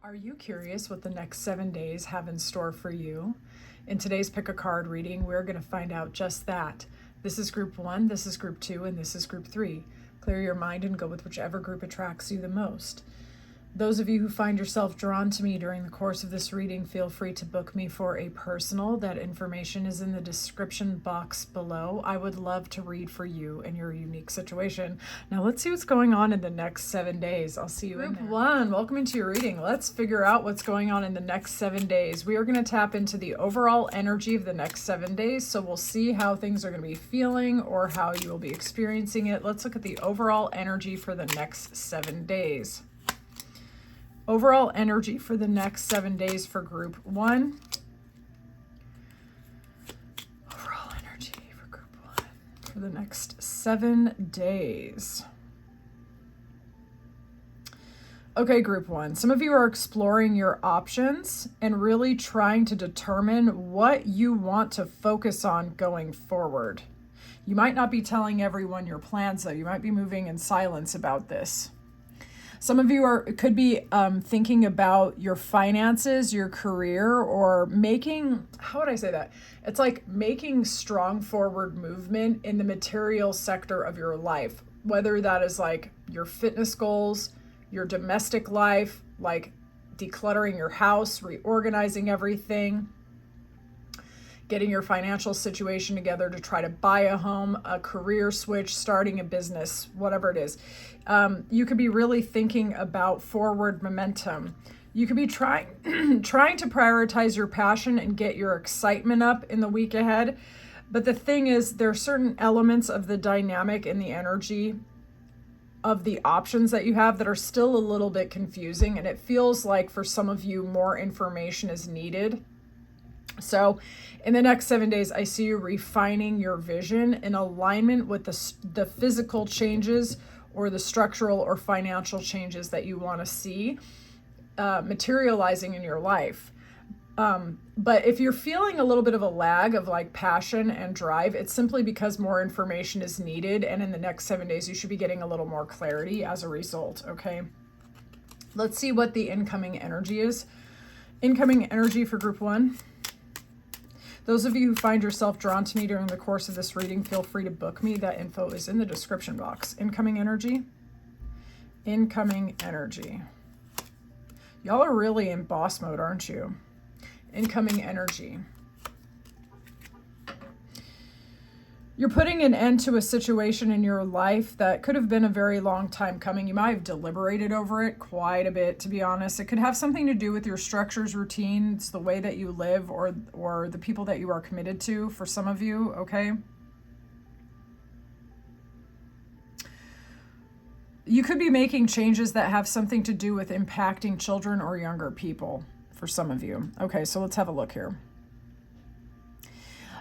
Are you curious what the next 7 days have in store for you? In today's Pick a Card reading, we're going to find out just that. This is Group 1, this is Group 2, and this is Group 3. Clear your mind and go with whichever group attracts you the most. Those of you who find yourself drawn to me during the course of this reading, feel free to book me for a personal. That information is in the description box below. I would love to read for you and your unique situation. Now let's see what's going on in the next 7 days. I'll see you in Group 1. Welcome into your reading. Let's figure out what's going on in the next 7 days. We are going to tap into the overall energy of the next 7 days. So we'll see how things are going to be feeling or how you will be experiencing it. Let's look at the overall energy for the next 7 days. Overall energy for the next 7 days for Group 1. Overall energy for Group 1 for the next 7 days. Okay, Group 1. Some of you are exploring your options and really trying to determine what you want to focus on going forward. You might not be telling everyone your plans, though. You might be moving in silence about this. Some of you could be thinking about your finances, your career, or making, how would I say that? It's like making strong forward movement in the material sector of your life, whether that is like your fitness goals, your domestic life, like decluttering your house, reorganizing everything, getting your financial situation together to try to buy a home, a career switch, starting a business, whatever it is. You could be really thinking about forward momentum. You could be trying to prioritize your passion and get your excitement up in the week ahead. But the thing is, there are certain elements of the dynamic and the energy of the options that you have that are still a little bit confusing. And it feels like for some of you, more information is needed. So in the next 7 days, I see you refining your vision in alignment with the physical changes or the structural or financial changes that you want to see materializing in your life. But if you're feeling a little bit of a lag of like passion and drive, it's simply because more information is needed. And in the next 7 days, you should be getting a little more clarity as a result. Okay. Let's see what the incoming energy is. Incoming energy for Group 1. Those of you who find yourself drawn to me during the course of this reading, feel free to book me. That info is in the description box. Incoming energy. Incoming energy. Y'all are really in boss mode, aren't you? Incoming energy. You're putting an end to a situation in your life that could have been a very long time coming. You might have deliberated over it quite a bit, to be honest. It could have something to do with your structures, routines, the way that you live, or the people that you are committed to for some of you, okay? You could be making changes that have something to do with impacting children or younger people for some of you. Okay, so let's have a look here.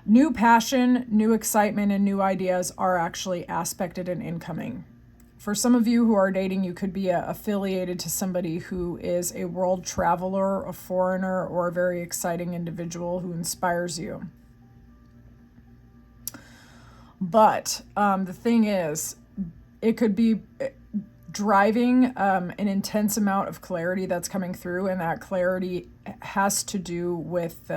New passion, new excitement, and new ideas are actually aspected and incoming. For some of you who are dating, you could be affiliated to somebody who is a world traveler, a foreigner, or a very exciting individual who inspires you. But the thing is, it could be driving an intense amount of clarity that's coming through, and that clarity has to do with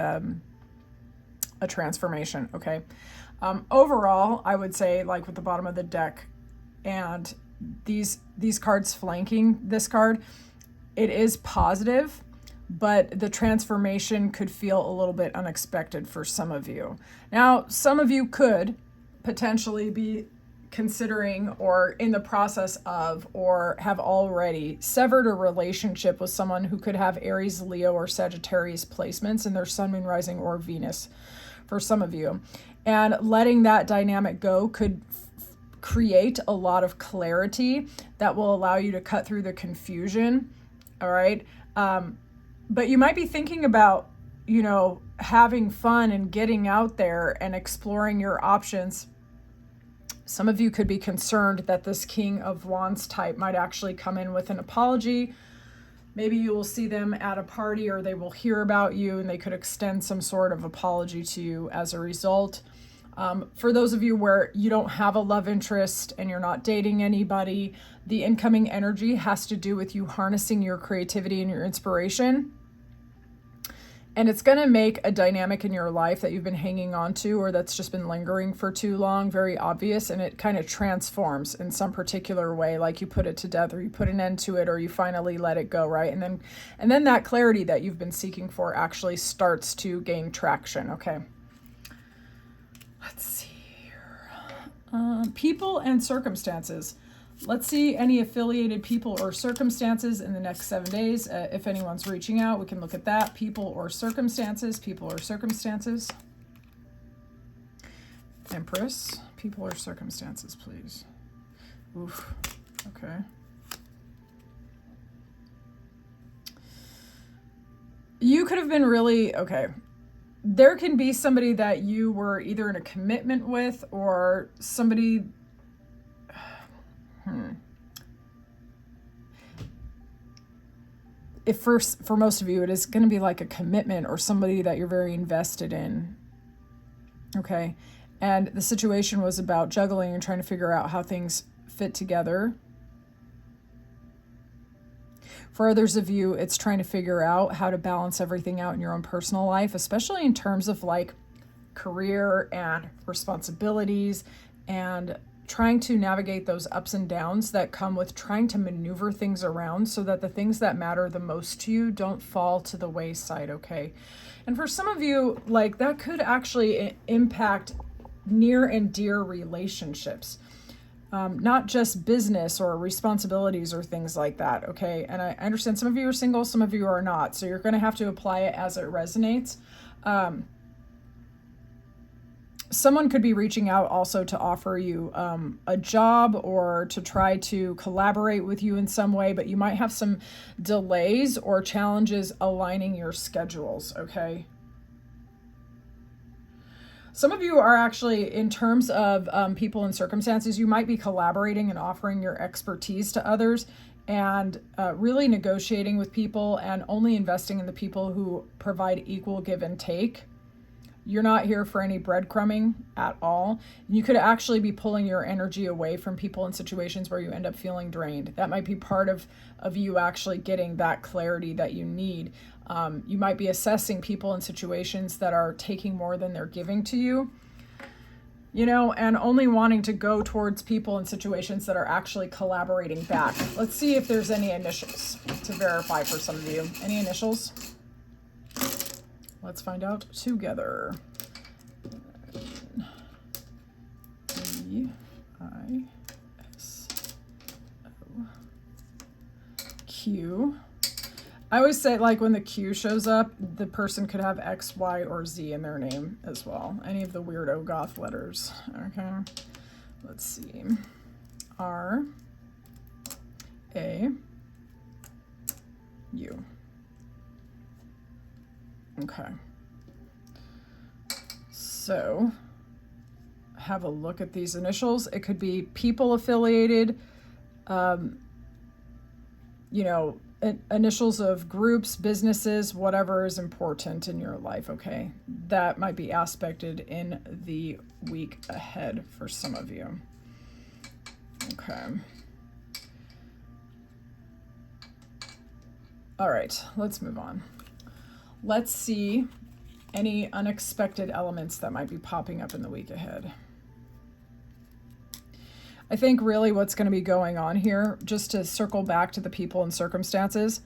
a transformation. Okay. Overall, I would say, like with the bottom of the deck and these cards flanking this card, it is positive, but the transformation could feel a little bit unexpected for some of you. Now, some of you could potentially be considering or in the process of or have already severed a relationship with someone who could have Aries, Leo, or Sagittarius placements in their sun, moon, rising, or Venus for some of you. And letting that dynamic go could create a lot of clarity that will allow you to cut through the confusion. All right. But you might be thinking about, having fun and getting out there and exploring your options. Some of you could be concerned that this King of Wands type might actually come in with an apology. Maybe you will see them at a party, or they will hear about you and they could extend some sort of apology to you as a result. For those of you where you don't have a love interest and you're not dating anybody, the incoming energy has to do with you harnessing your creativity and your inspiration. And it's going to make a dynamic in your life that you've been hanging on to, or that's just been lingering for too long, very obvious. And it kind of transforms in some particular way, like you put it to death, or you put an end to it, or you finally let it go, right? And then that clarity that you've been seeking for actually starts to gain traction. Okay. Let's see here. People and circumstances. Let's see any affiliated people or circumstances in the next 7 days. If anyone's reaching out, we can look at that. People or circumstances. People or circumstances. Empress. People or circumstances, please. Oof. Okay. You could have been really, okay. There can be somebody that you were either in a commitment with, or somebody... If for most of you, it is going to be like a commitment or somebody that you're very invested in. Okay. And the situation was about juggling and trying to figure out how things fit together. For others of you, it's trying to figure out how to balance everything out in your own personal life, especially in terms of like career and responsibilities, and trying to navigate those ups and downs that come with trying to maneuver things around so that the things that matter the most to you don't fall to the wayside, okay? And for some of you, like that could actually impact near and dear relationships, not just business or responsibilities or things like that, okay? And I understand some of you are single, some of you are not, so you're going to have to apply it as it resonates. Someone could be reaching out also to offer you a job or to try to collaborate with you in some way, but you might have some delays or challenges aligning your schedules, okay? Some of you are actually, in terms of people and circumstances, you might be collaborating and offering your expertise to others, and really negotiating with people and only investing in the people who provide equal give and take. You're not here for any breadcrumbing at all. You could actually be pulling your energy away from people in situations where you end up feeling drained. That might be part of you actually getting that clarity that you need. You might be assessing people in situations that are taking more than they're giving to you, you know, and only wanting to go towards people in situations that are actually collaborating back. Let's see if there's any initials to verify for some of you. Any initials? Let's find out together. E-I-S-O-Q. I always say, like, when the Q shows up, the person could have X, Y, or Z in their name as well. Any of the weirdo goth letters. Okay. Let's see. R, A, U. Okay. So have a look at these initials. It could be people affiliated, you know, initials of groups, businesses, whatever is important in your life, okay? That might be aspected in the week ahead for some of you. Okay. All right, let's move on. Let's see any unexpected elements that might be popping up in the week ahead. I think really what's going to be going on here, just to circle back to the people and circumstances,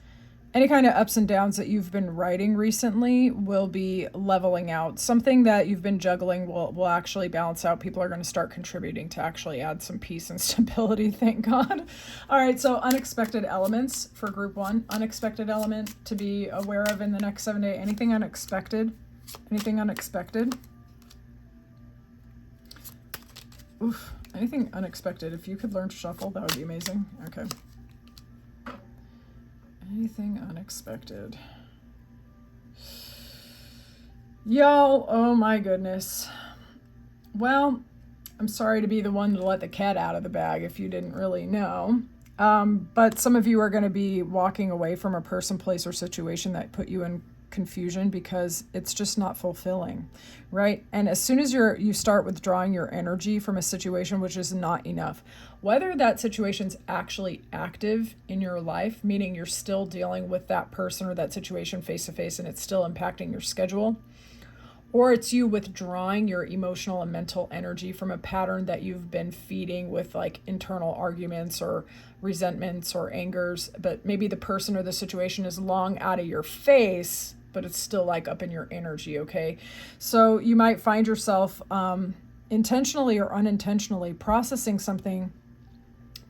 any kind of ups and downs that you've been writing recently will be leveling out. Something that you've been juggling will actually balance out. People are going to start contributing to actually add some peace and stability, thank God. All right, so unexpected elements for group one. Unexpected element to be aware of in the next 7 days. Anything unexpected? Anything unexpected? Oof, anything unexpected. If you could learn to shuffle, that would be amazing. Okay. Anything unexpected? Y'all, oh my goodness. Well, I'm sorry to be the one to let the cat out of the bag if you didn't really know. But some of you are going to be walking away from a person, place, or situation that put you in confusion because it's just not fulfilling, right? And as soon as you start withdrawing your energy from a situation, which is not enough, whether that situation's actually active in your life, meaning you're still dealing with that person or that situation face to face and it's still impacting your schedule, or it's you withdrawing your emotional and mental energy from a pattern that you've been feeding with like internal arguments or resentments or angers, but maybe the person or the situation is long out of your face, but it's still like up in your energy, okay? So you might find yourself intentionally or unintentionally processing something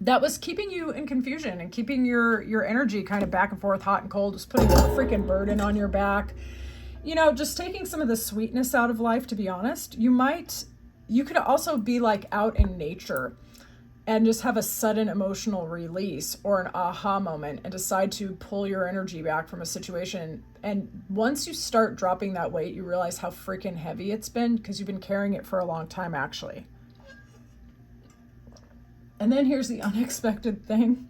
that was keeping you in confusion and keeping your energy kind of back and forth, hot and cold, just putting a freaking burden on your back. You know, just taking some of the sweetness out of life, to be honest. You could also be like out in nature and just have a sudden emotional release or an aha moment and decide to pull your energy back from a situation. And once you start dropping that weight, you realize how freaking heavy it's been because you've been carrying it for a long time, actually. And then here's the unexpected thing.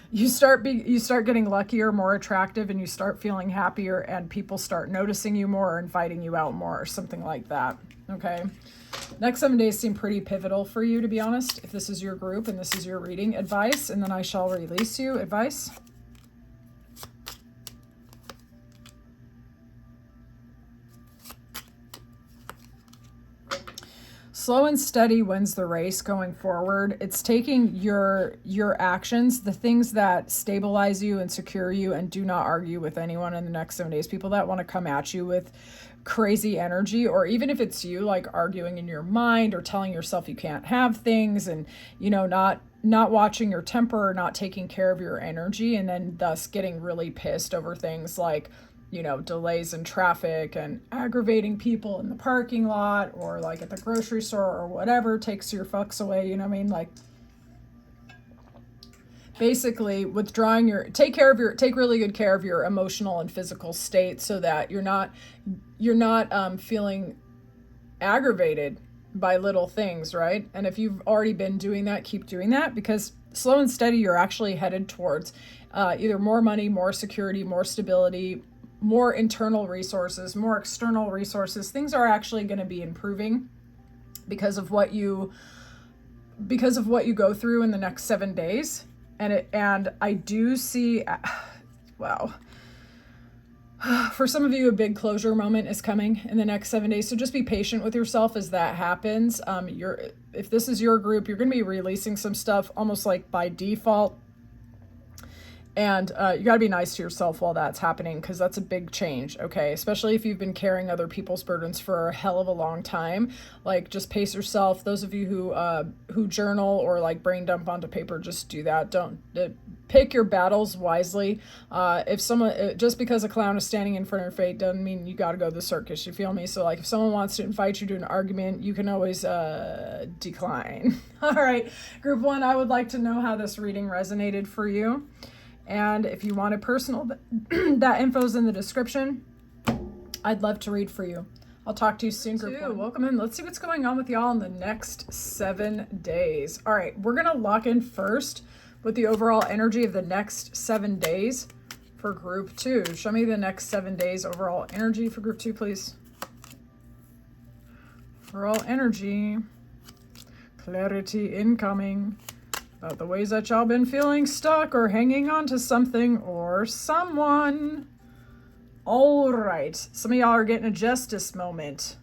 You start getting luckier, more attractive, and you start feeling happier, and people start noticing you more or inviting you out more or something like that. Okay. Next 7 days seem pretty pivotal for you, to be honest, if this is your group and this is your reading. Advice, and then I shall release you. Advice. Slow and steady wins the race going forward. It's taking your actions, the things that stabilize you and secure you, and do not argue with anyone in the next 7 days. People that want to come at you with crazy energy, or even if it's you like arguing in your mind or telling yourself you can't have things, and you know, not watching your temper or not taking care of your energy, and then thus getting really pissed over things like, you know, delays in traffic and aggravating people in the parking lot or like at the grocery store or whatever takes your fucks away. You know what I mean? Like, basically withdrawing take really good care of your emotional and physical state so that you're not feeling aggravated by little things, right? And if you've already been doing that, keep doing that, because slow and steady, you're actually headed towards either more money, more security, more stability, more internal resources, more external resources. Things are actually going to be improving because of what you go through in the next 7 days. And I do see, wow. For some of you, a big closure moment is coming in the next 7 days. So just be patient with yourself as that happens. If this is your group, you're going to be releasing some stuff almost like by default. And you got to be nice to yourself while that's happening, because that's a big change, okay? Especially if you've been carrying other people's burdens for a hell of a long time. Like, just pace yourself. Those of you who journal or like brain dump onto paper, just do that. Don't pick your battles wisely. If someone, just because a clown is standing in front of your fate doesn't mean you got to go to the circus. You feel me? So like, if someone wants to invite you to an argument, you can always decline. All right, group one, I would like to know how this reading resonated for you. And if you want a personal, that info's in the description. I'd love to read for you. I'll talk to you soon. Group one. Welcome in. Let's see what's going on with y'all in the next 7 days. All right, we're going to lock in first with the overall energy of the next 7 days for group two. Show me the next 7 days overall energy for group two, please. Overall energy. Clarity incoming. About the ways that y'all been feeling stuck or hanging on to something or someone. All right. Some of y'all are getting a justice moment,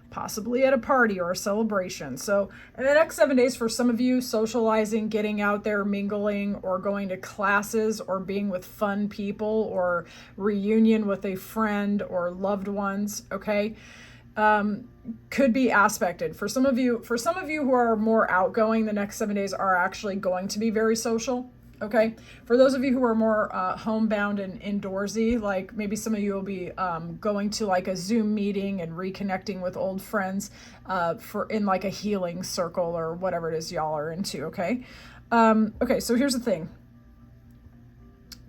possibly at a party or a celebration. So in the next 7 days, for some of you, socializing, getting out there, mingling, or going to classes, or being with fun people, or reunion with a friend or loved ones, okay? Could be aspected. For some of you who are more outgoing, the next 7 days are actually going to be very social. Okay. For those of you who are more homebound and indoorsy, like maybe some of you will be going to like a Zoom meeting and reconnecting with old friends in like a healing circle or whatever it is y'all are into. Okay. Okay. So here's the thing.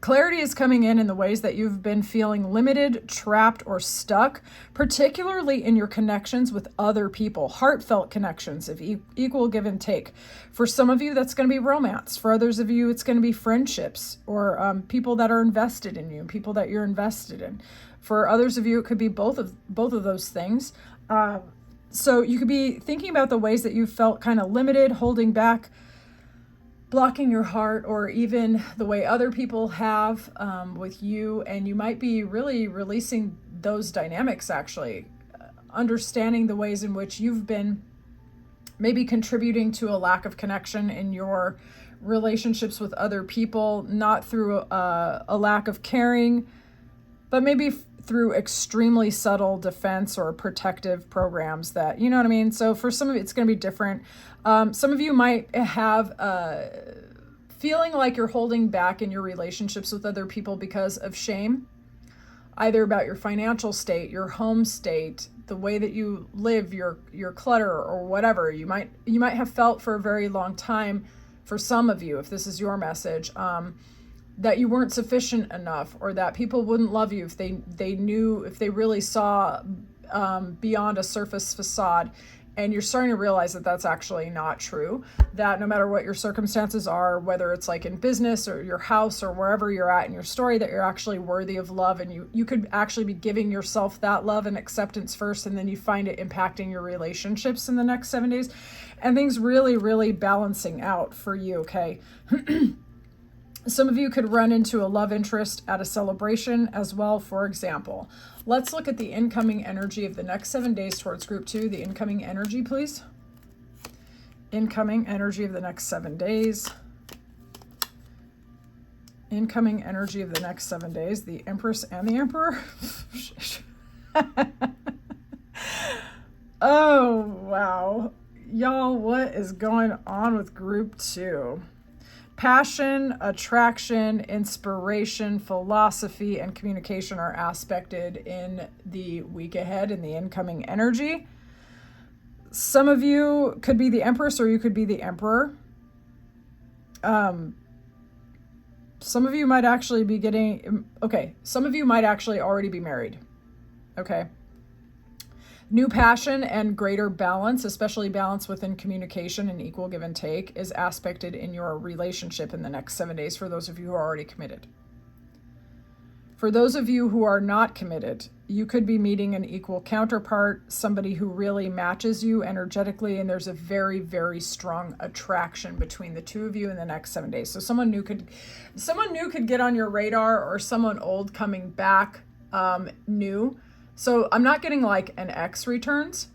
Clarity is coming in the ways that you've been feeling limited, trapped, or stuck, particularly in your connections with other people, heartfelt connections of equal give and take. For some of you, that's going to be romance. For others of you, it's going to be friendships or people that are invested in you, people that you're invested in. For others of you, it could be both of those things. So you could be thinking about the ways that you felt kind of limited, holding back, blocking your heart, or even the way other people have with you. And you might be really releasing those dynamics, actually, understanding the ways in which you've been maybe contributing to a lack of connection in your relationships with other people, not through a lack of caring, but maybe through extremely subtle defense or protective programs that, you know what I mean? So for some of it, it's going to be different. Some of you might have feeling like you're holding back in your relationships with other people because of shame, either about your financial state, your home state, the way that you live, your clutter, or whatever. You might have felt for a very long time, for some of you, if this is your message, that you weren't sufficient enough, or that people wouldn't love you if they really saw beyond a surface facade. And you're starting to realize that that's actually not true, that no matter what your circumstances are, whether it's like in business or your house or wherever you're at in your story, that you're actually worthy of love. And you could actually be giving yourself that love and acceptance first, and then you find it impacting your relationships in the next 7 days, and things really, really balancing out for you, okay? Some of you could run into a love interest at a celebration as well, for example. Let's look at the incoming energy of the next 7 days towards group 2. The incoming energy, please. Incoming energy of the next 7 days. Incoming energy of the next 7 days. The Empress and the Emperor. Oh, wow. Y'all, what is going on with group 2? Passion, attraction, inspiration, philosophy, and communication are aspected in the week ahead in the incoming energy. Some of you could be the Empress, or you could be the Emperor. Some of you might actually be some of you might actually already be married. Okay. New passion and greater balance, especially balance within communication and equal give and take, is aspected in your relationship in the next 7 days for those of you who are already committed. For those of you who are not committed, you could be meeting an equal counterpart, somebody who really matches you energetically, and there's a very, very strong attraction between the two of you in the next 7 days. So someone new could get on your radar, or someone old coming back new. So I'm not getting like an ex returns.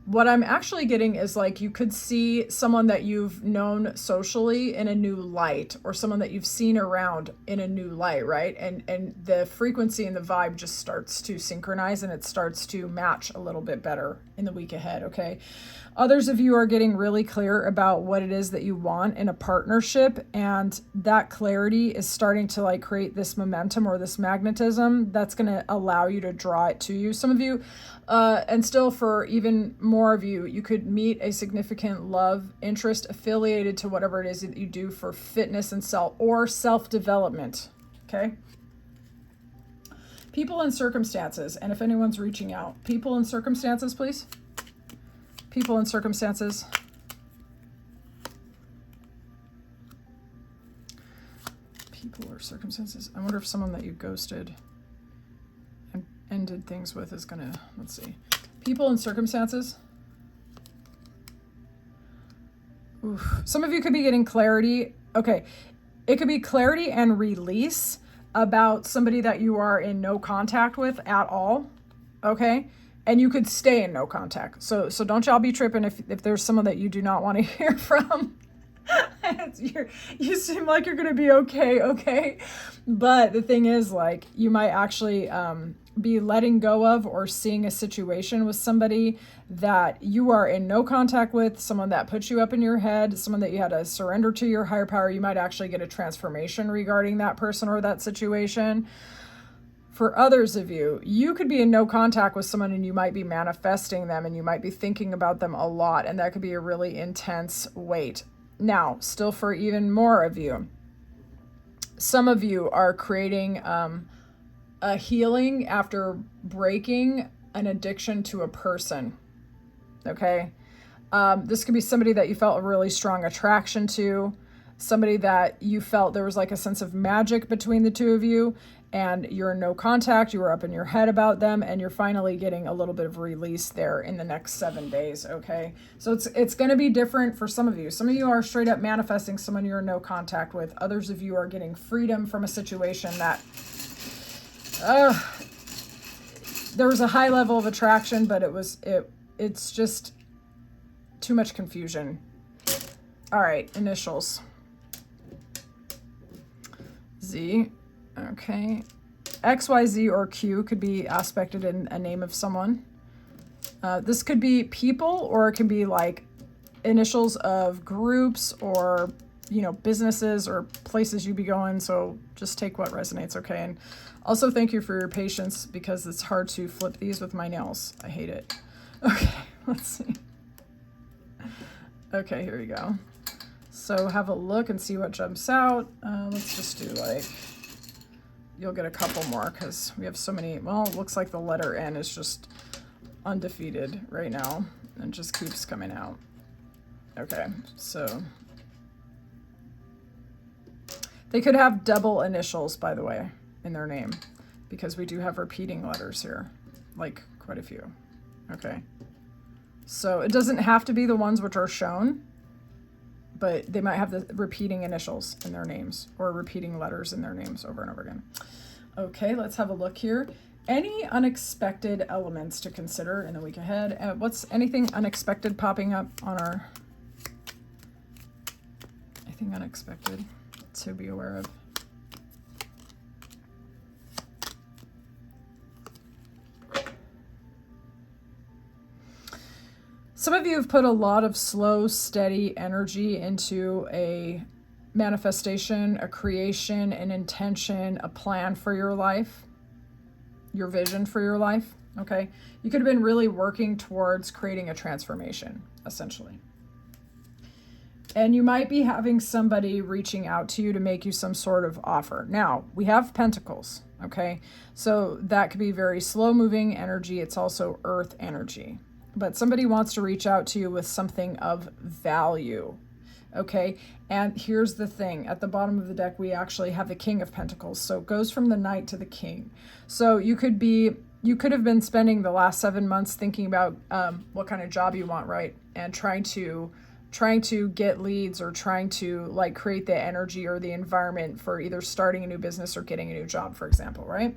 What I'm actually getting is like you could see someone that you've known socially in a new light, or someone that you've seen around in a new light, right? And the frequency and the vibe just starts to synchronize, and it starts to match a little bit better in the week ahead, okay? Others of you are getting really clear about what it is that you want in a partnership, and that clarity is starting to like create this momentum or this magnetism that's going to allow you to draw it to you. Some of you, and still for even more of you, you could meet a significant love interest affiliated to whatever it is that you do for fitness and self-development, okay? People and circumstances, and if anyone's reaching out, people and circumstances, please. People and circumstances. People or circumstances. I wonder if someone that you ghosted and ended things with is gonna, let's see. People and circumstances. Oof. Some of you could be getting clarity. Okay. It could be clarity and release about somebody that you are in no contact with at all. Okay. And you could stay in no contact. So don't y'all be tripping if there's someone that you do not want to hear from. You seem like you're going to be okay? But the thing is, like, you might actually be letting go of or seeing a situation with somebody that you are in no contact with, someone that puts you up in your head, someone that you had to surrender to your higher power. You might actually get a transformation regarding that person or that situation. For others of you, you could be in no contact with someone and you might be manifesting them and you might be thinking about them a lot, and that could be a really intense weight. Now, still for even more of you, some of you are creating a healing after breaking an addiction to a person. Okay. This could be somebody that you felt a really strong attraction to, somebody that you felt there was like a sense of magic between the two of you, and you're in no contact, you were up in your head about them, and you're finally getting a little bit of release there in the next 7 days, okay? So it's going to be different for some of you. Some of you are straight up manifesting someone you're in no contact with. Others of you are getting freedom from a situation that there was a high level of attraction, but it's just too much confusion. All right, initials. Z. Okay. X, Y, Z, or Q could be aspected in a name of someone. This could be people, or it can be like initials of groups or, you know, businesses or places you'd be going. So just take what resonates, okay? And also thank you for your patience, because it's hard to flip these with my nails. I hate it. Okay, let's see. Okay, here we go. So have a look and see what jumps out. Let's just do like, you'll get a couple more because we have so many. Well, it looks like the letter N is just undefeated right now and just keeps coming out. Okay, so they could have double initials, by the way, in their name, because we do have repeating letters here, like quite a few. Okay, so it doesn't have to be the ones which are shown, but they might have the repeating initials in their names or repeating letters in their names over and over again. Okay, let's have a look here. Any unexpected elements to consider in the week ahead? What's anything unexpected popping up on our... Anything unexpected to be aware of? Some of you have put a lot of slow, steady energy into a manifestation, a creation, an intention, a plan for your life, your vision for your life, okay? You could have been really working towards creating a transformation, essentially. And you might be having somebody reaching out to you to make you some sort of offer. Now, we have Pentacles, okay? So that could be very slow-moving energy. It's also earth energy. But somebody wants to reach out to you with something of value, okay? And here's the thing. At the bottom of the deck, we actually have the King of Pentacles. So it goes from the Knight to the King. So you could have been spending the last 7 months thinking about what kind of job you want, right? And trying to get leads, or trying to like create the energy or the environment for either starting a new business or getting a new job, for example, right?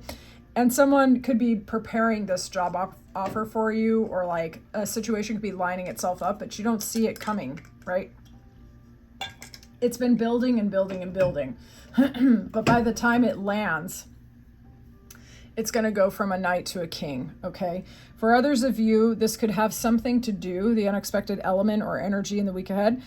And someone could be preparing this job offer for you, or like a situation could be lining itself up, but you don't see it coming, right? It's been building and building and building. But by the time it lands, it's going to go from a knight to a king, okay? For others of you, this could have something to do, the unexpected element or energy in the week ahead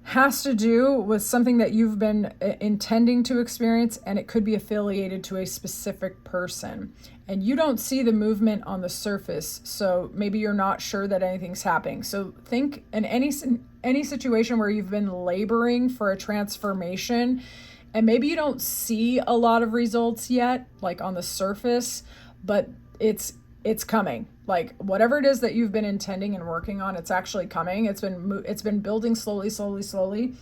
has to do with something that you've been intending to experience, and it could be affiliated to a specific person. And you don't see the movement on the surface, so maybe you're not sure that anything's happening. So think in any situation where you've been laboring for a transformation, and maybe you don't see a lot of results yet, like on the surface, but it's coming. Like whatever it is that you've been intending and working on, it's actually coming. It's been building slowly.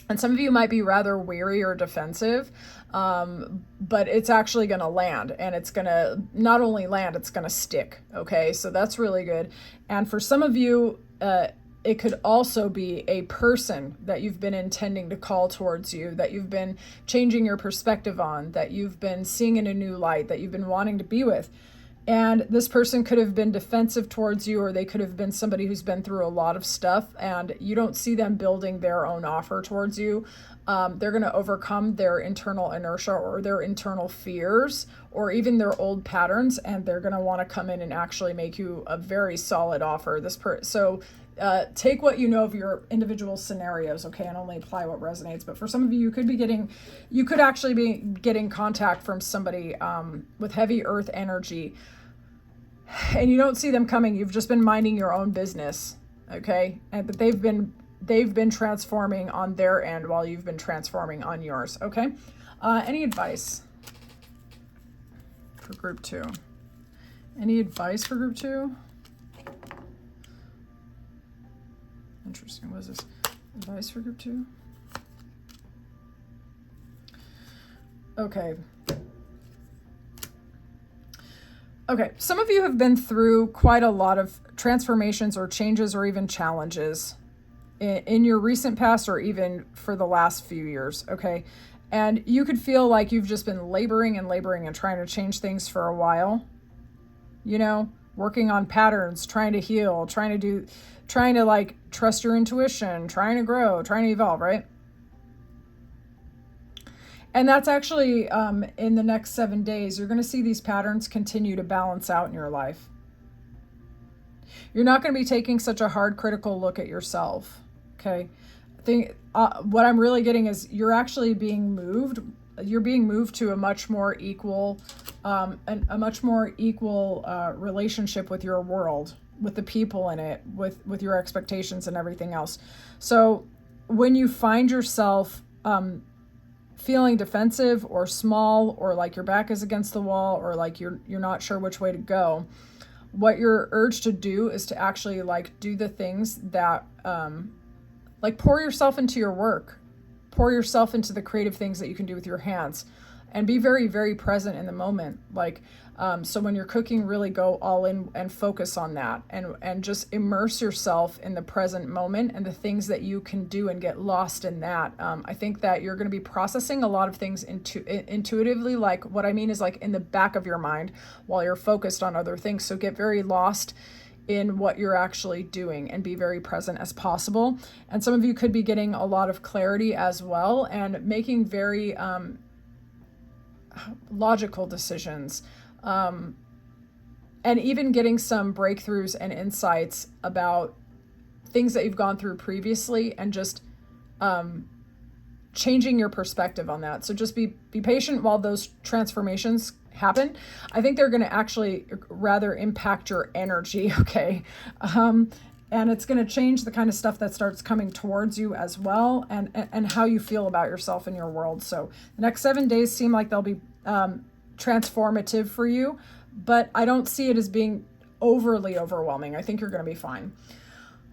And some of you might be rather weary or defensive, but it's actually going to land, and it's going to not only land, it's going to stick. Okay, so that's really good. And for some of you, it could also be a person that you've been intending to call towards you, that you've been changing your perspective on, that you've been seeing in a new light, that you've been wanting to be with. And this person could have been defensive towards you, or they could have been somebody who's been through a lot of stuff, and you don't see them building their own offer towards you. They're going to overcome their internal inertia or their internal fears or even their old patterns, and they're going to want to come in and actually make you a very solid offer. So take what you know of your individual scenarios, okay, and only apply what resonates. But for some of you, you could actually be getting contact from somebody with heavy earth energy, and you don't see them coming. You've just been minding your own business, okay? But they've been they've been transforming on their end while you've been transforming on yours. Okay. Any advice for group 2? Any advice for group 2? Interesting. What is this? Advice for group 2? Okay. Okay, some of you have been through quite a lot of transformations or changes or even challenges in your recent past or even for the last few years, okay? And you could feel like you've just been laboring and trying to change things for a while, you know, working on patterns, trying to heal, trying to like trust your intuition, trying to grow, trying to evolve, right? And that's actually in the next 7 days, you're going to see these patterns continue to balance out in your life. You're not going to be taking such a hard critical look at yourself. Okay. I think what I'm really getting is you're actually being moved. You're being moved to a much more equal, relationship with your world, with the people in it, with your expectations and everything else. So when you find yourself, feeling defensive or small, or like your back is against the wall, or like you're not sure which way to go, what you're urged to do is to actually like do the things that like pour yourself into your work, pour yourself into the creative things that you can do with your hands, and be very, very present in the moment. Like so when you're cooking, really go all in and focus on that, and just immerse yourself in the present moment and the things that you can do, and get lost in that. I think that you're going to be processing a lot of things intuitively. Like what I mean is like in the back of your mind while you're focused on other things. So get very lost in what you're actually doing and be very present as possible. And some of you could be getting a lot of clarity as well, and making very logical decisions. And even getting some breakthroughs and insights about things that you've gone through previously, and just changing your perspective on that. So just be patient while those transformations happen. I think they're going to actually rather impact your energy, okay? And it's going to change the kind of stuff that starts coming towards you as well, and how you feel about yourself in your world. So the next 7 days seem like they'll be transformative for you, but I don't see it as being overly overwhelming. I think you're going to be fine.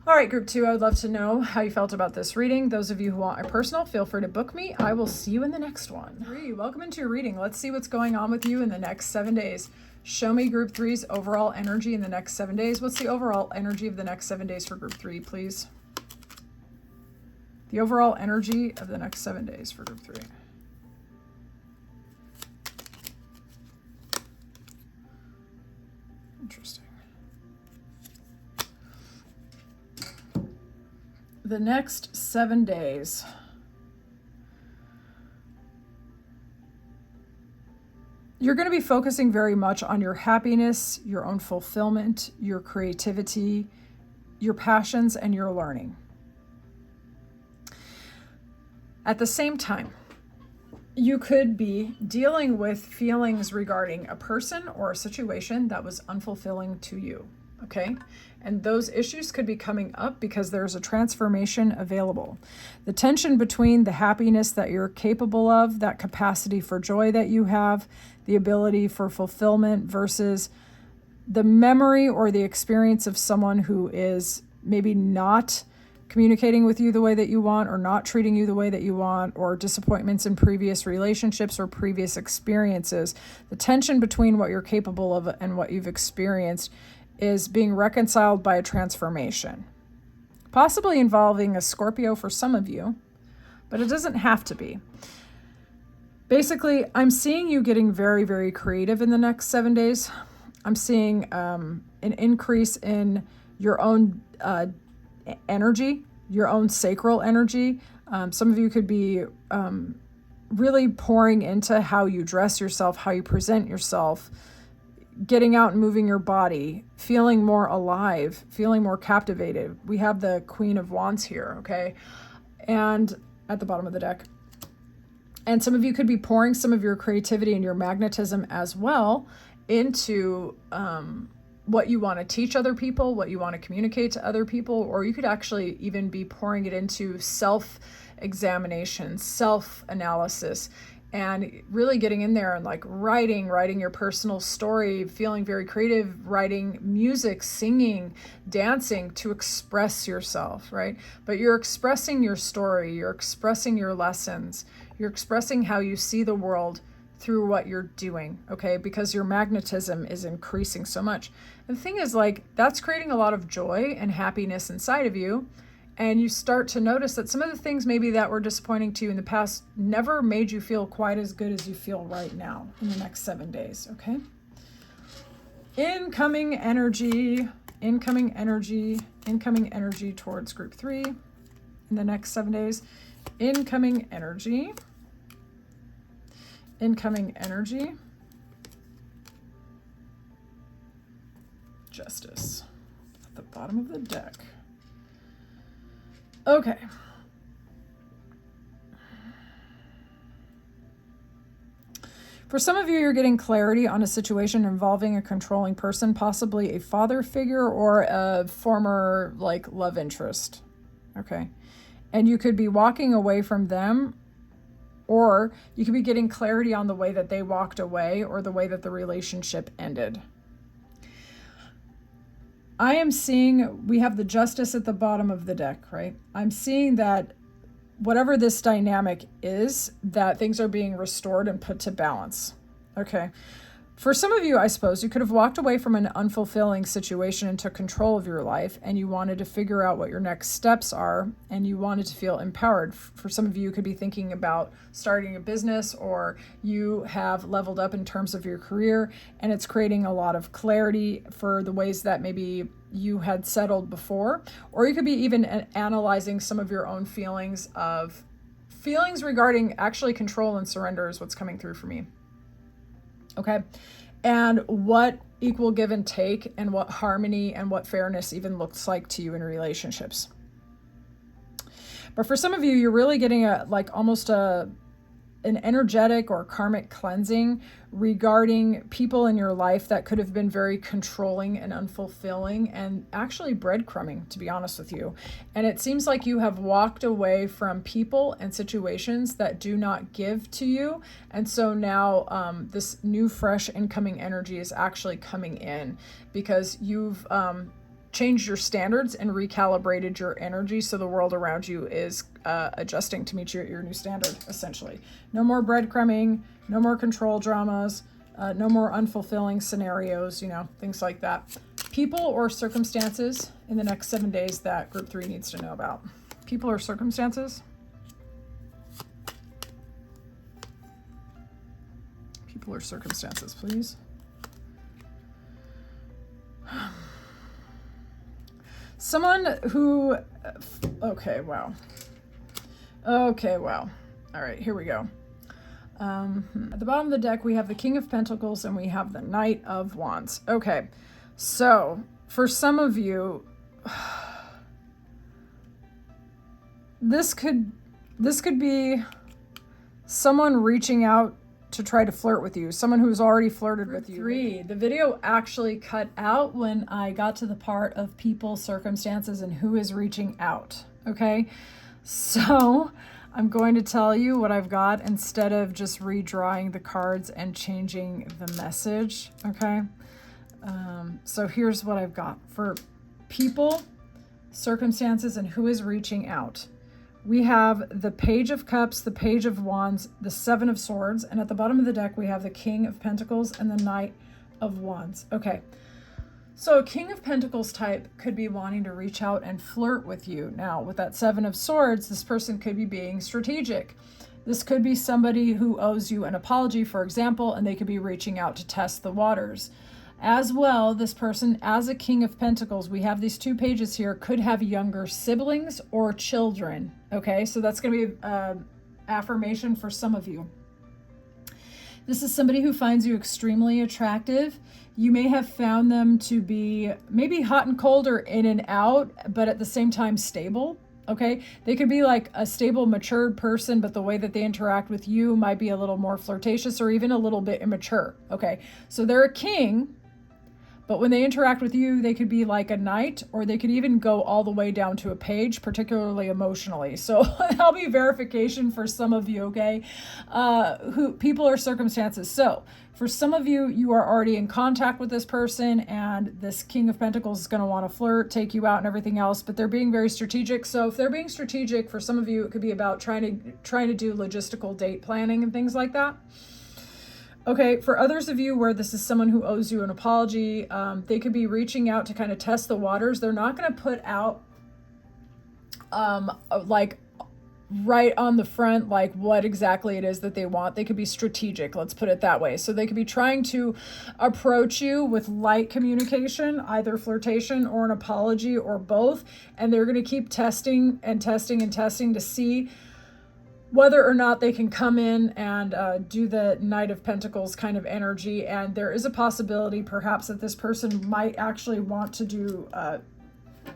All right, group 2, I would love to know how you felt about this reading. Those of you who want a personal, feel free to book me. I will see you in the next one. 3, welcome into your reading. Let's see what's going on with you in the next 7 days. Show me group 3's overall energy in the next 7 days. What's the overall energy of the next 7 days for group 3, please? The overall energy of the next 7 days for group 3. Interesting. The next 7 days. You're going to be focusing very much on your happiness, your own fulfillment, your creativity, your passions, and your learning. At the same time, you could be dealing with feelings regarding a person or a situation that was unfulfilling to you, okay? And those issues could be coming up because there's a transformation available. The tension between the happiness that you're capable of, that capacity for joy that you have, the ability for fulfillment, versus the memory or the experience of someone who is maybe not communicating with you the way that you want, or not treating you the way that you want, or disappointments in previous relationships or previous experiences. The tension between what you're capable of and what you've experienced is being reconciled by a transformation, possibly involving a Scorpio for some of you, but it doesn't have to be. Basically, I'm seeing you getting very, very creative in the next 7 days. I'm seeing an increase in your own energy, your own sacral energy. Some of you could be really pouring into how you dress yourself, how you present yourself, getting out and moving your body, feeling more alive, feeling more captivated. We have the Queen of Wands here, okay? And at the bottom of the deck. And some of you could be pouring some of your creativity and your magnetism as well into what you want to teach other people, what you want to communicate to other people, or you could actually even be pouring it into self-examination, self-analysis, and really getting in there and like writing your personal story, feeling very creative, writing music, singing, dancing to express yourself, right? But you're expressing your story, you're expressing your lessons, you're expressing how you see the world through what you're doing, okay? Because your magnetism is increasing so much. And the thing is, like, that's creating a lot of joy and happiness inside of you. And you start to notice that some of the things maybe that were disappointing to you in the past never made you feel quite as good as you feel right now in the next 7 days, okay? Incoming energy towards group 3 in the next 7 days. Incoming energy. Justice at the bottom of the deck. Okay. For some of you, you're getting clarity on a situation involving a controlling person, possibly a father figure or a former like love interest. Okay. And you could be walking away from them, or you could be getting clarity on the way that they walked away or the way that the relationship ended. I am seeing, we have the Justice at the bottom of the deck, right? I'm seeing that whatever this dynamic is, that things are being restored and put to balance. Okay. For some of you, I suppose, you could have walked away from an unfulfilling situation and took control of your life, and you wanted to figure out what your next steps are, and you wanted to feel empowered. For some of you, you could be thinking about starting a business, or you have leveled up in terms of your career, and it's creating a lot of clarity for the ways that maybe you had settled before. Or you could be even analyzing some of your own feelings regarding actually control and surrender is what's coming through for me. Okay. And what equal give and take and what harmony and what fairness even looks like to you in relationships. But for some of you, you're really getting an energetic or karmic cleansing regarding people in your life that could have been very controlling and unfulfilling and actually breadcrumbing, to be honest with you. And it seems like you have walked away from people and situations that do not give to you. And so now this new, fresh, incoming energy is actually coming in because you've changed your standards and recalibrated your energy so the world around you is adjusting to meet you at your new standard, essentially. No more breadcrumbing, no more control dramas, no more unfulfilling scenarios, things like that. People or circumstances in the next 7 days that group 3 needs to know about. People or circumstances? People or circumstances, please. Someone who, okay, wow. All right, here we go. At the bottom of the deck, we have the King of Pentacles and we have the Knight of Wands. Okay, so for some of you, this could be someone reaching out to try to flirt with you, someone who's already flirted with you. 3, the video actually cut out when I got to the part of people, circumstances, and who is reaching out, okay? So I'm going to tell you what I've got instead of just redrawing the cards and changing the message, okay? So here's what I've got. For people, circumstances, and who is reaching out. We have the Page of Cups, the Page of Wands, the Seven of Swords, and at the bottom of the deck, we have the King of Pentacles and the Knight of Wands. Okay, so a King of Pentacles type could be wanting to reach out and flirt with you. Now, with that Seven of Swords, this person could be being strategic. This could be somebody who owes you an apology, for example, and they could be reaching out to test the waters. As well, this person, as a King of Pentacles, we have these 2 pages here, could have younger siblings or children. Okay, so that's going to be affirmation for some of you. This is somebody who finds you extremely attractive. You may have found them to be maybe hot and cold or in and out, but at the same time stable. Okay, they could be like a stable, matured person, but the way that they interact with you might be a little more flirtatious or even a little bit immature. Okay, so they're a king, But when they interact with you, they could be like a knight, or they could even go all the way down to a page, particularly emotionally. So that'll be verification for some of you, okay? Who people or circumstances. So for some of you, you are already in contact with this person, and this King of Pentacles is going to want to flirt, take you out and everything else, but they're being very strategic. So if they're being strategic, for some of you, it could be about trying to do logistical date planning and things like that. Okay, for others of you where this is someone who owes you an apology, they could be reaching out to kind of test the waters. They're not going to put out like right on the front like what exactly it is that they want. They could be strategic, let's put it that way. So they could be trying to approach you with light communication, either flirtation or an apology or both, and they're going to keep testing and testing and testing to see whether or not they can come in and do the Knight of Pentacles kind of energy. And there is a possibility perhaps that this person might actually want to do,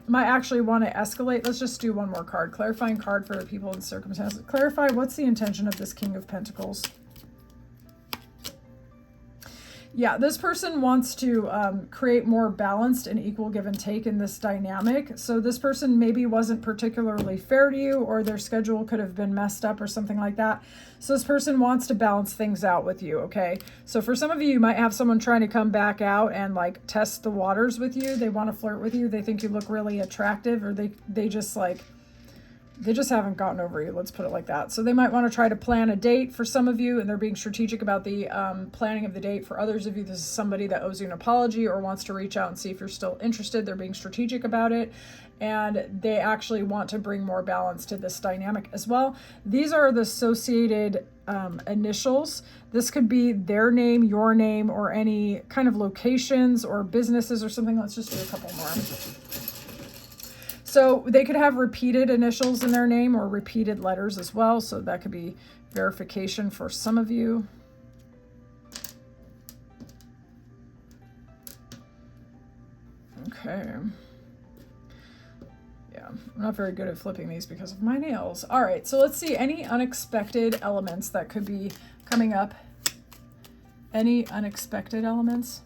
escalate. Let's just do one more card. Clarifying card for people in circumstances. Clarify, what's the intention of this King of Pentacles? Yeah, this person wants to create more balanced and equal give and take in this dynamic. So this person maybe wasn't particularly fair to you, or their schedule could have been messed up or something like that. So this person wants to balance things out with you, okay? So for some of you, you might have someone trying to come back out and like test the waters with you. They want to flirt with you. They think you look really attractive, or they just haven't gotten over you, let's put it like that. So they might want to try to plan a date for some of you, and they're being strategic about the planning of the date. For others of you, this is somebody that owes you an apology or wants to reach out and see if you're still interested. They're being strategic about it, and they actually want to bring more balance to this dynamic as well. These are the associated initials. This could be their name, your name, or any kind of locations or businesses or something. Let's just do a couple more. So they could have repeated initials in their name or repeated letters as well. So that could be verification for some of you. Okay. Yeah, I'm not very good at flipping these because of my nails. All right, so let's see any unexpected elements that could be coming up. Any unexpected elements?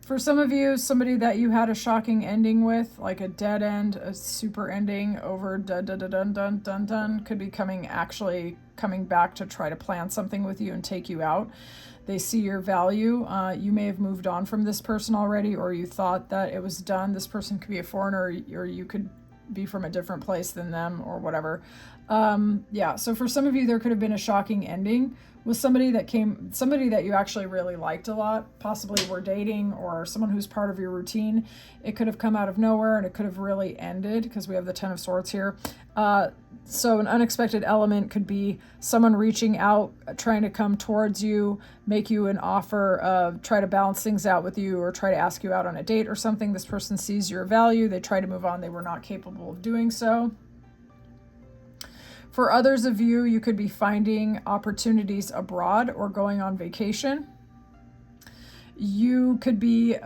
For some of you, somebody that you had a shocking ending with, like a dead end, a super ending over dun dun dun dun dun dun dun, could be actually coming back to try to plan something with you and take you out. They see your value. You may have moved on from this person already, or you thought that it was done. This person could be a foreigner, or you could be from a different place than them, or whatever. Yeah, so for some of you, there could have been a shocking ending with somebody that you actually really liked a lot, possibly were dating, or someone who's part of your routine. It could have come out of nowhere, and it could have really ended because we have the Ten of Swords here. So an unexpected element could be someone reaching out, trying to come towards you, make you an offer, try to balance things out with you, or try to ask you out on a date or something. This person sees your value. They try to move on. They were not capable of doing so. For others of you, you could be finding opportunities abroad or going on vacation. You could be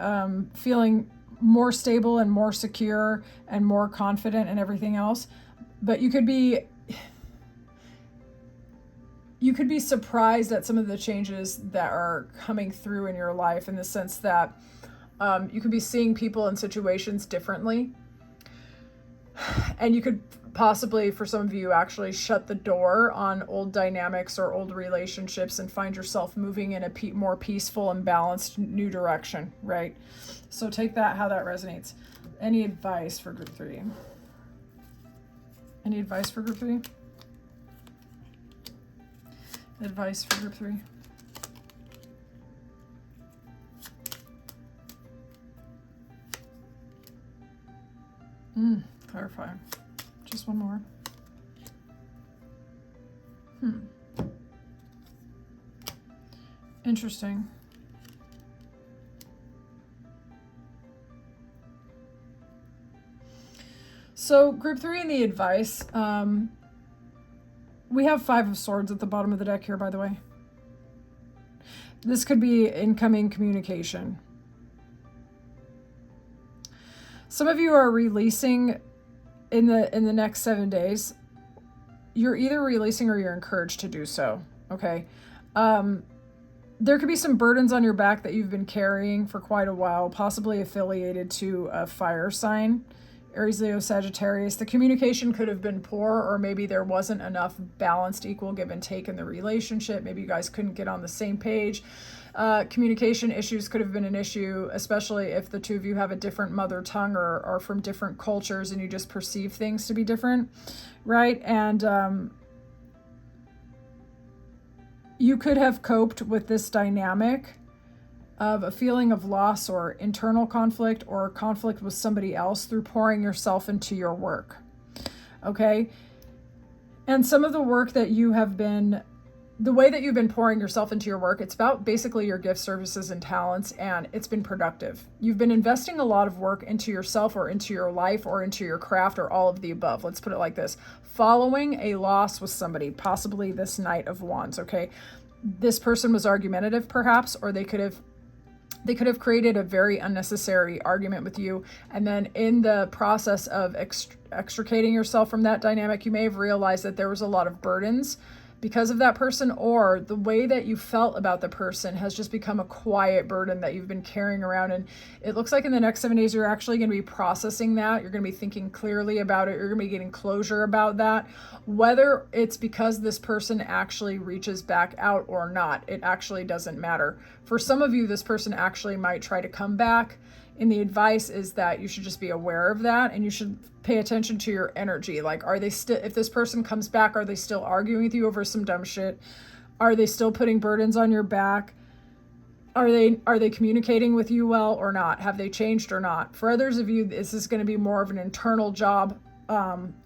feeling more stable and more secure and more confident and everything else. But you could be surprised at some of the changes that are coming through in your life, in the sense that you could be seeing people and situations differently. And you could possibly, for some of you, actually shut the door on old dynamics or old relationships and find yourself moving in a more peaceful and balanced new direction, right? So take that, how that resonates. Any advice for group 3? Any advice for group 3? Advice for group 3? Clarify. Just one more. Interesting. So group 3 in the advice, We have 5 of Swords at the bottom of the deck here, by the way. This could be incoming communication. Some of you are releasing in the next 7 days. You're either releasing or you're encouraged to do so, okay? There could be some burdens on your back that you've been carrying for quite a while, possibly affiliated to a fire sign, Aries, Leo, Sagittarius. The communication could have been poor, or maybe there wasn't enough balanced, equal give and take in the relationship. Maybe you guys couldn't get on the same page. Communication issues could have been an issue, especially if the two of you have a different mother tongue or are from different cultures and you just perceive things to be different, right? And you could have coped with this dynamic of a feeling of loss or internal conflict or conflict with somebody else through pouring yourself into your work, okay? And some of the work that you have been, the way that you've been pouring yourself into your work, it's about basically your gifts, services, and talents, and it's been productive. You've been investing a lot of work into yourself or into your life or into your craft or all of the above. Let's put it like this. Following a loss with somebody, possibly this Knight of Wands, okay? This person was argumentative perhaps, or they could have created a very unnecessary argument with you. And then in the process of extricating yourself from that dynamic, you may have realized that there was a lot of burdens because of that person, or the way that you felt about the person has just become a quiet burden that you've been carrying around. And it looks like in the next 7 days, you're actually going to be processing that. You're going to be thinking clearly about it. You're going to be getting closure about that. Whether it's because this person actually reaches back out or not, it actually doesn't matter. For some of you, this person actually might try to come back. And the advice is that you should just be aware of that, and you should pay attention to your energy. Like, are they still, if this person comes back, are they still arguing with you over some dumb shit? Are they still putting burdens on your back? Are they communicating with you well or not? Have they changed or not? For others of you, this is going to be more of an internal job,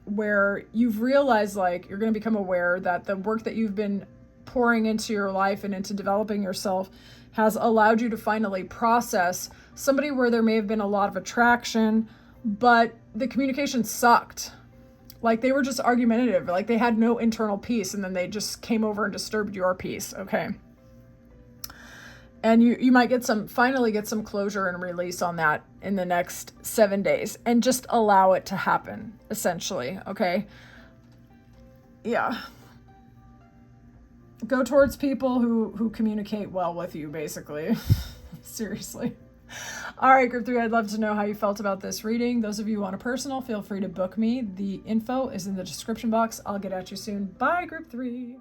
where you've realized, like, you're going to become aware that the work that you've been pouring into your life and into developing yourself has allowed you to finally process somebody where there may have been a lot of attraction, but the communication sucked. Like, they were just argumentative, like they had no internal peace, and then they just came over and disturbed your peace, okay? And you might finally get some closure and release on that in the next 7 days, and just allow it to happen, essentially, okay? Yeah. Go towards people who communicate well with you, basically. Seriously. All right, group 3, I'd love to know how you felt about this reading. Those of you who want a personal, feel free to book me. The info is in the description box. I'll get at you soon. Bye, group 3.